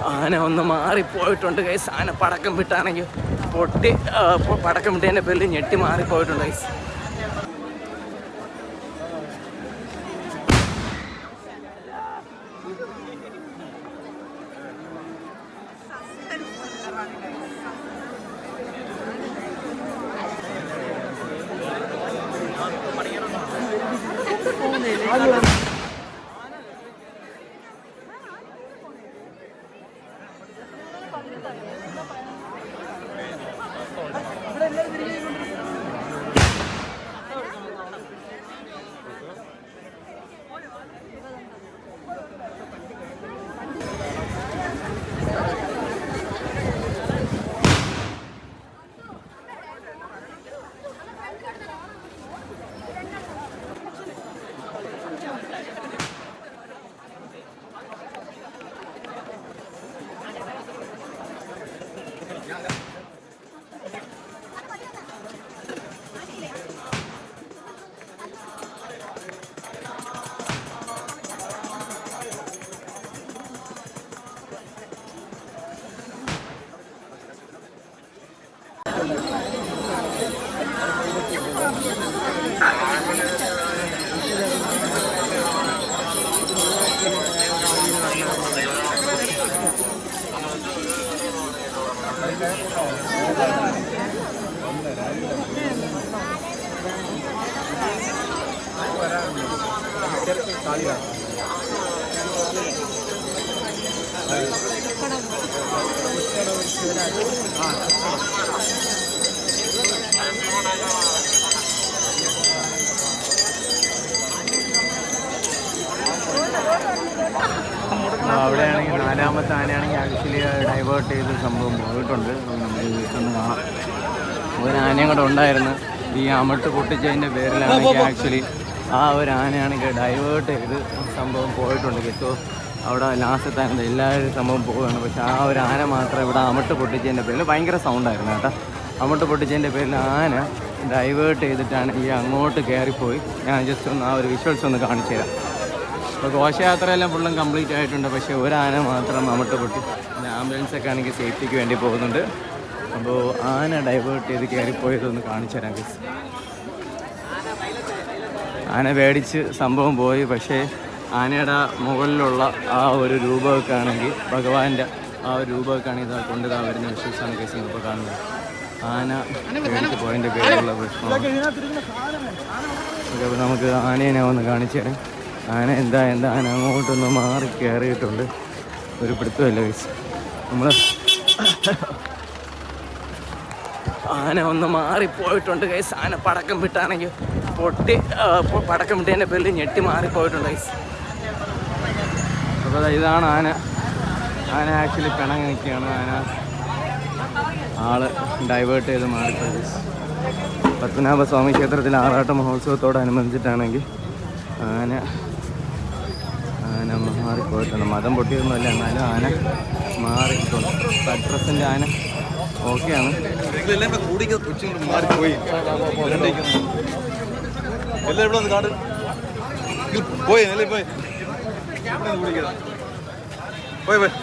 ആന ഒന്ന് മാറിപ്പോയിട്ടുണ്ട് ഗൈസ്. ആന പടക്കം വിട്ടാണെങ്കിൽ പടക്കം വിട്ടതിൻ്റെ പേരിൽ ഞെട്ടി മാറിപ്പോയിട്ടുണ്ട് ഗൈസ്. അവിടെയാണെങ്കിൽ നാലാമത്തെ ആനയാണെങ്കിൽ ആക്ച്വലി ഡൈവേർട്ട് ചെയ്ത് സംഭവം പോയിട്ടുണ്ട്. നമ്മൾ വീട്ടൊന്ന് കാണാം. ഒരു ആനയും കൂടെ ഉണ്ടായിരുന്നു. ഈ അമട്ട് പൊട്ടിച്ചതിൻ്റെ പേരിലാണെങ്കിൽ ആക്ച്വലി ആ ഒരു ആനയാണെങ്കിൽ ഡൈവേർട്ട് ചെയ്ത് സംഭവം പോയിട്ടുണ്ട്. കേട്ടോ അവിടെ ലാസ്റ്റത്തെ എല്ലാവരും സംഭവം പോവുകയാണ്. പക്ഷെ ആ ഒരു ആന മാത്രം ഇവിടെ അമട്ട് പൊട്ടിച്ചതിൻ്റെ പേരിൽ ഭയങ്കര സൗണ്ടായിരുന്നു കേട്ടോ. അമട്ട് പൊട്ടിച്ചതിൻ്റെ പേരിൽ ആന ഡൈവേർട്ട് ചെയ്തിട്ടാണ് ഈ അങ്ങോട്ട് കയറിപ്പോയി. ഞാൻ ജസ്റ്റ് ഒന്ന് ആ ഒരു വിഷ്വൽസ് ഒന്ന് കാണിച്ചു തരാം. അപ്പോൾ ഘോഷയാത്രയെല്ലാം ഫുള്ളും കംപ്ലീറ്റ് ആയിട്ടുണ്ട്. പക്ഷേ ഒരു ആന മാത്രം അമട്ട് പൊട്ടി. ആംബുലൻസൊക്കെ ആണെങ്കിൽ സേഫ്റ്റിക്ക് വേണ്ടി പോകുന്നുണ്ട്. അപ്പോൾ ആന ഡൈവേർട്ട് ചെയ്ത് കയറിപ്പോയതൊന്ന് കാണിച്ചു തരാം ഗൈസ്. ആന പേടിച്ച് സംഭവം പോയി. പക്ഷേ ആനയുടെ മുകളിലുള്ള ആ ഒരു രൂപമൊക്കെ ആണെങ്കിൽ ഭഗവാന്റെ ആ ഒരു രൂപമൊക്കെ ആണെങ്കിൽ ഇതാ കൊണ്ടിതാ വരുന്ന വിഷ്വൽസാണ് ഗൈസ് ഇപ്പോൾ കാണുന്നത്. ആന പേടിച്ച് പോയതിൻ്റെ പേരുള്ള പ്രശ്നമാണ്. അപ്പോൾ നമുക്ക് ആനേനെ ഒന്ന് കാണിച്ചു തരാം. ആന എന്താ ആന അങ്ങോട്ടൊന്ന് മാറി കയറിയിട്ടുണ്ട്. ഒരു പിടുത്തമല്ല ഗൈസ്. നമ്മൾ ആന ഒന്ന് മാറിപ്പോയിട്ടുണ്ട് ഗൈസ്. ആന പടക്കം വിട്ടാണെങ്കിൽ പടക്കം വിട്ടതിൻ്റെ പേരിൽ ഞെട്ടി മാറിപ്പോയിട്ടുണ്ട് ഗൈസ്. അപ്പോൾ ഇതാണ് ആന. ആന ആക്ച്വലി പിണങ്ങി നിൽക്കുകയാണ്. ആള് ഡൈവേർട്ട് ചെയ്ത് മാറിപ്പോയി ഗൈസ്. പത്മനാഭസ്വാമി ക്ഷേത്രത്തിലെ ആറാട്ട് മഹോത്സവത്തോടനുബന്ധിച്ചിട്ടാണെങ്കിൽ ആന മാറിപ്പോയിട്ടുണ്ട്. മതം പൊട്ടിയൊന്നുമല്ല, എന്നാലും ആന മാറിയിട്ടുണ്ട്. അഡ്രസ്സിൻ്റെ ആന ഓക്കെയാണ്. പോയി